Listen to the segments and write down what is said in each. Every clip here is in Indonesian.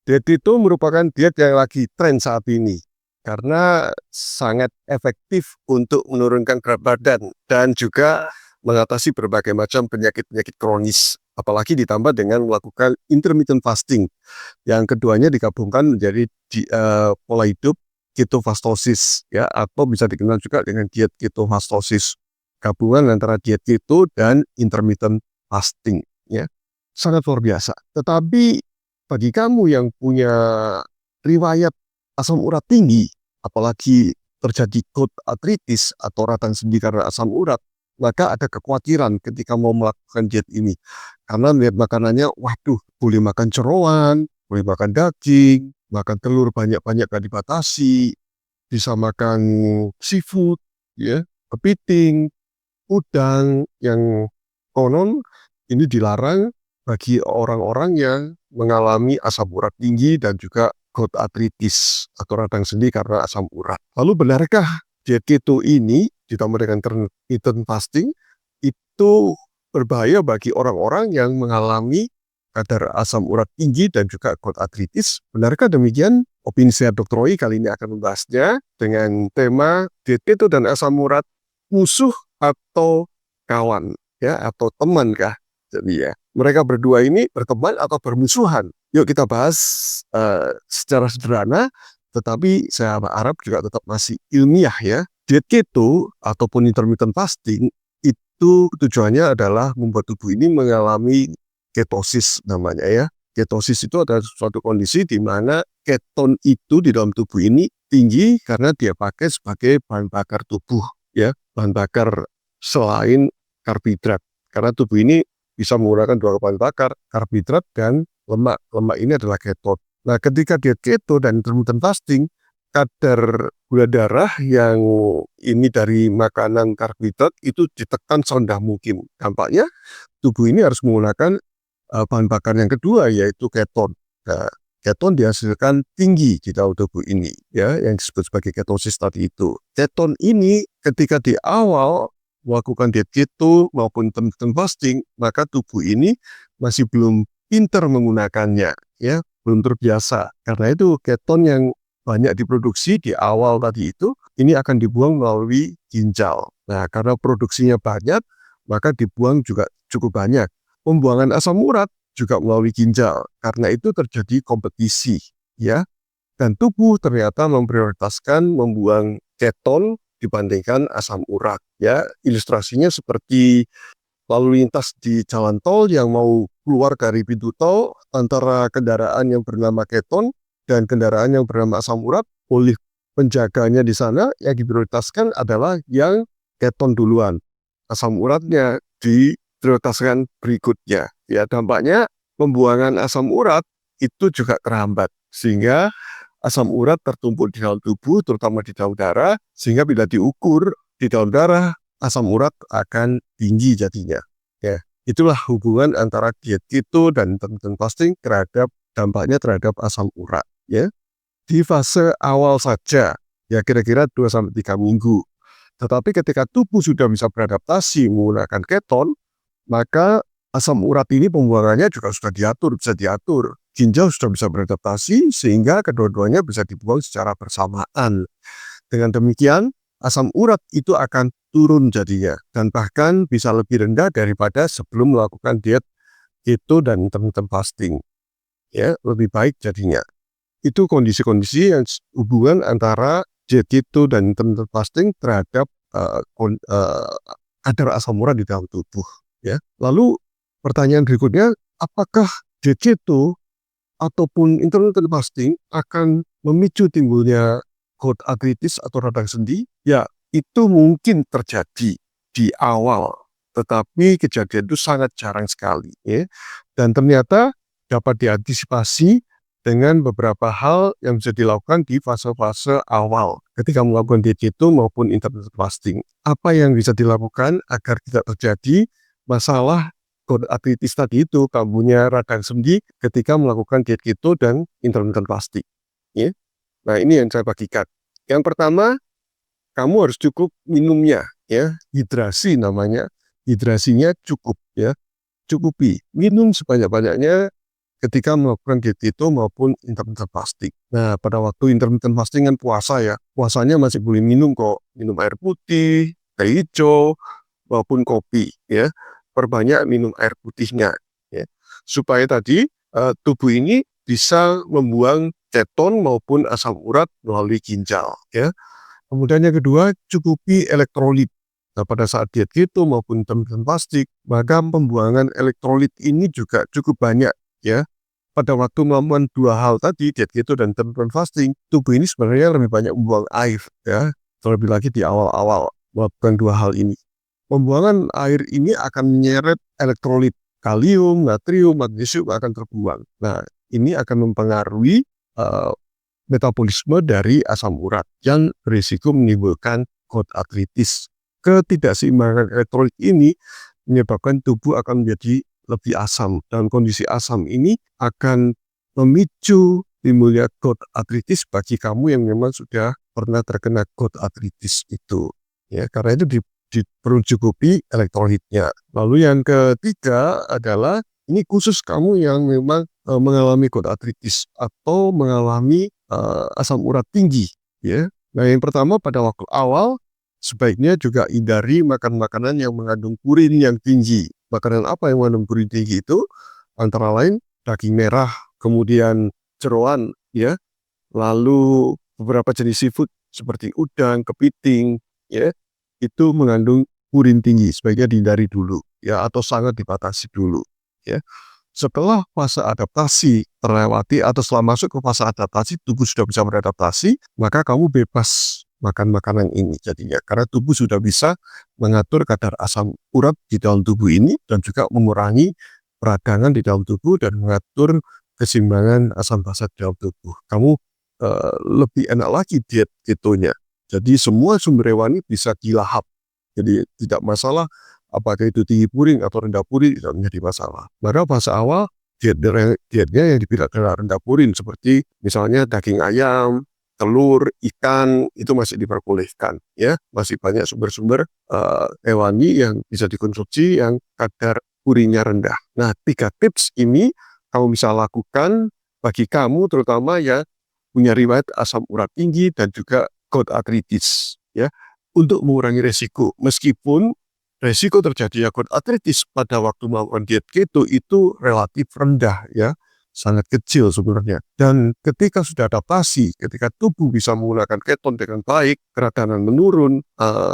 Diet keto merupakan diet yang lagi tren saat ini karena sangat efektif untuk menurunkan berat badan dan juga mengatasi berbagai macam penyakit-penyakit kronis. Apalagi ditambah dengan melakukan intermittent fasting. Yang keduanya digabungkan menjadi pola hidup ketofastosis, ya, atau bisa dikenal juga dengan diet ketofastosis. Gabungan antara diet keto dan intermittent fasting, ya. Sangat luar biasa. Tetapi bagi kamu yang punya riwayat asam urat tinggi, apalagi terjadi gout arthritis atau radang sendi karena asam urat, maka ada kekhawatiran ketika mau melakukan diet ini. Karena lihat makanannya, waduh, boleh makan jeroan, boleh makan daging, makan telur banyak-banyak gak dibatasi, bisa makan seafood, ya, kepiting, udang, yang konon ini dilarang bagi orang-orang yang mengalami asam urat tinggi dan juga gout arthritis atau radang sendi karena asam urat. Lalu benarkah diet keto ini ditambah dengan intermittent fasting itu berbahaya bagi orang-orang yang mengalami kadar asam urat tinggi dan juga gout arthritis? Benarkah demikian? Opini saya Dr. Roy kali ini akan membahasnya dengan tema diet keto dan asam urat, musuh atau kawan, ya, atau teman kah? Jadi ya, mereka berdua ini berteman atau bermusuhan? Yuk kita bahas secara sederhana, tetapi saya harap juga tetap masih ilmiah, ya. Diet keto ataupun intermittent fasting itu tujuannya adalah membuat tubuh ini mengalami ketosis namanya, ya. Ketosis itu adalah suatu kondisi di mana keton itu di dalam tubuh ini tinggi karena dia pakai sebagai bahan bakar tubuh, ya, bahan bakar selain karbohidrat. Karena tubuh ini bisa menggunakan dua bahan bakar, karbohidrat dan lemak. Lemak ini adalah keton. Nah, ketika diet keto dan intermittent fasting, kadar gula darah yang ini dari makanan karbohidrat itu ditekan serendah mungkin. Dampaknya tubuh ini harus menggunakan bahan bakar yang kedua, yaitu keton. Nah, keton dihasilkan tinggi di dalam tubuh ini, ya, yang disebut sebagai ketosis tadi itu. Keton ini ketika di awal melakukan diet keto maupun intermittent fasting, maka tubuh ini masih belum pintar menggunakannya, ya, belum terbiasa. Karena itu keton yang banyak diproduksi di awal tadi itu, ini akan dibuang melalui ginjal. Nah, karena produksinya banyak, maka dibuang juga cukup banyak. Pembuangan asam urat juga melalui ginjal. Karena itu terjadi kompetisi, ya. Dan tubuh ternyata memprioritaskan membuang keton dibandingkan asam urat, ya. Ilustrasinya seperti lalu lintas di jalan tol yang mau keluar dari pintu tol antara kendaraan yang bernama keton dan kendaraan yang bernama asam urat. Oleh penjaganya di sana yang diprioritaskan adalah yang keton duluan. Asam uratnya diprioritaskan berikutnya. Ya, dampaknya pembuangan asam urat itu juga terhambat sehingga asam urat tertumpuk di dalam tubuh, terutama di dalam darah, sehingga bila diukur di dalam darah, asam urat akan tinggi jadinya. Ya, itulah hubungan antara diet keto dan intermittent fasting terhadap dampaknya terhadap asam urat. Ya, di fase awal saja, ya kira-kira 2-3 minggu. Tetapi ketika tubuh sudah bisa beradaptasi menggunakan keton, maka asam urat ini pembuangannya juga sudah bisa diatur. Ginjal sudah bisa beradaptasi sehingga kedua-duanya bisa dibuang secara bersamaan. Dengan demikian, asam urat itu akan turun jadinya dan bahkan bisa lebih rendah daripada sebelum melakukan diet keto dan intermittent fasting. Ya, lebih baik jadinya. Itu kondisi-kondisi yang hubungan antara diet keto dan intermittent fasting terhadap kadar asam urat di dalam tubuh. Ya, lalu pertanyaan berikutnya, apakah diet keto ataupun intermittent fasting akan memicu timbulnya gout arthritis atau radang sendi? Ya, itu mungkin terjadi di awal, tetapi kejadian itu sangat jarang sekali, ya. Dan ternyata dapat diantisipasi dengan beberapa hal yang bisa dilakukan di fase-fase awal ketika melakukan diet keto maupun intermittent fasting. Apa yang bisa dilakukan agar tidak terjadi masalah gout arthritis tadi itu, kambuhnya radang sendi ketika melakukan diet keto dan intermittent fasting, ya. Nah, ini yang saya bagikan. Yang pertama, kamu harus cukup minumnya, ya. Hidrasi namanya. Hidrasinya cukup, ya. Cukupi. Minum sebanyak-banyaknya ketika melakukan diet keto maupun intermittent fasting. Nah, pada waktu intermittent fasting kan puasa ya, puasanya masih boleh minum kok, minum air putih, teh hijau, maupun kopi ya. Perbanyak minum air putihnya ya. Supaya tadi tubuh ini bisa membuang keton maupun asam urat melalui ginjal ya. Kemudian yang kedua, cukupi elektrolit. Nah, pada saat diet keto maupun intermittent fasting, maka pembuangan elektrolit ini juga cukup banyak ya. Pada waktu melakukan dua hal tadi, diet keto dan intermittent fasting, tubuh ini sebenarnya lebih banyak membuang air ya. Terlebih lagi di awal-awal melakukan dua hal ini. Pembuangan air ini akan menyeret elektrolit kalium, natrium, magnesium akan terbuang. Nah, ini akan mempengaruhi metabolisme dari asam urat yang berisiko menimbulkan gout arthritis. Ketidakseimbangan elektrolit ini menyebabkan tubuh akan menjadi lebih asam. Dalam kondisi asam ini akan memicu timbulnya gout arthritis bagi kamu yang memang sudah pernah terkena gout arthritis itu. Ya, karena itu perlu cukupi elektrolitnya. Lalu yang ketiga adalah ini khusus kamu yang memang mengalami gout arthritis atau mengalami asam urat tinggi ya. Nah, yang pertama pada waktu awal sebaiknya juga hindari makan makanan yang mengandung purin yang tinggi. Makanan apa yang mengandung purin tinggi itu? Antara lain daging merah, kemudian jeroan ya, lalu beberapa jenis seafood seperti udang, kepiting ya, itu mengandung purin tinggi, sebaiknya dihindari dulu ya, atau sangat dibatasi dulu ya. Setelah fase adaptasi terlewati atau setelah masuk ke fase adaptasi, tubuh sudah bisa beradaptasi, maka kamu bebas makan makanan ini jadinya. Karena tubuh sudah bisa mengatur kadar asam urat di dalam tubuh ini dan juga mengurangi peradangan di dalam tubuh dan mengatur keseimbangan asam basa di dalam tubuh. Kamu lebih enak lagi diet ketonya. Jadi semua sumber hewani bisa dilahap. Jadi tidak masalah apakah itu tinggi purin atau rendah purin, tidak menjadi masalah. Maka fase awal dietnya yang dibilang rendah purin seperti misalnya daging ayam, telur, ikan itu masih diperbolehkan ya. Masih banyak sumber-sumber hewani yang bisa dikonsumsi yang kadar purinnya rendah. Nah, 3 tips ini kamu bisa lakukan bagi kamu terutama ya punya riwayat asam urat tinggi dan juga gout arthritis ya, untuk mengurangi resiko. Meskipun resiko terjadinya gout arthritis pada waktu melakukan diet keto itu relatif rendah ya, sangat kecil sebenarnya. Dan ketika sudah adaptasi, ketika tubuh bisa menggunakan keton dengan baik, keradanan menurun,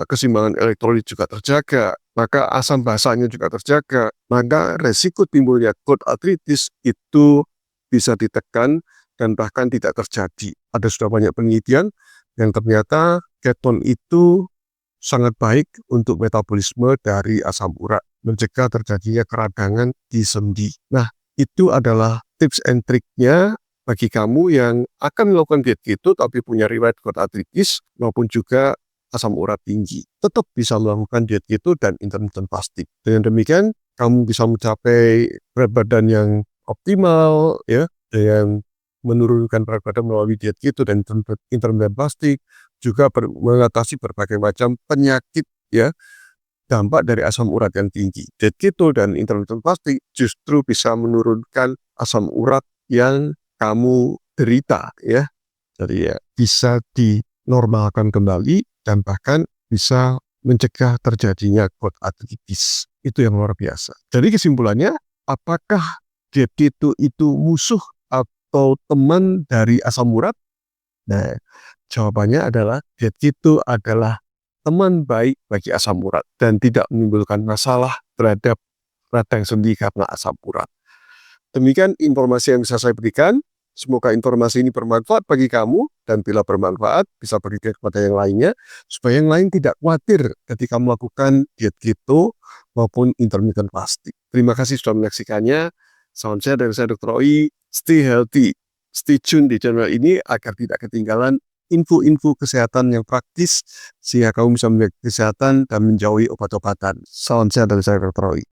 keseimbangan elektrolit juga terjaga, maka asam basanya juga terjaga, maka resiko timbulnya gout arthritis itu bisa ditekan dan bahkan tidak terjadi. Ada sudah banyak penelitian yang ternyata keton itu sangat baik untuk metabolisme dari asam urat, mencegah terjadinya keradangan di sendi. Nah, itu adalah tips and triknya bagi kamu yang akan melakukan diet keto tapi punya riwayat gout arthritis maupun juga asam urat tinggi. Tetap bisa melakukan diet keto dan intermittent fasting. Dengan demikian, kamu bisa mencapai berat badan yang optimal ya, dengan menurunkan berat badan melalui diet keto dan intermittent fasting, juga mengatasi berbagai macam penyakit ya, dampak dari asam urat yang tinggi. Diet keto dan intermittent fasting justru bisa menurunkan asam urat yang kamu derita ya. Jadi ya bisa dinormalkan kembali dan bahkan bisa mencegah terjadinya gout arthritis. Itu yang luar biasa. Jadi kesimpulannya, apakah diet keto itu musuh atau teman dari asam urat? Nah, jawabannya adalah diet keto adalah teman baik bagi asam urat dan tidak menimbulkan masalah terhadap radang sendi karena asam urat. Demikian informasi yang bisa saya berikan. Semoga informasi ini bermanfaat bagi kamu dan bila bermanfaat bisa bagikan kepada yang lainnya supaya yang lain tidak khawatir ketika melakukan diet keto maupun intermittent fasting. Terima kasih sudah menyaksikannya. Salam sehat dari saya Dr. Oi. Stay healthy. Stay tune di channel ini agar tidak ketinggalan info-info kesehatan yang praktis sehingga kamu bisa menjaga kesehatan dan menjauhi obat-obatan. Salam sehat dari saya Dr. Oi.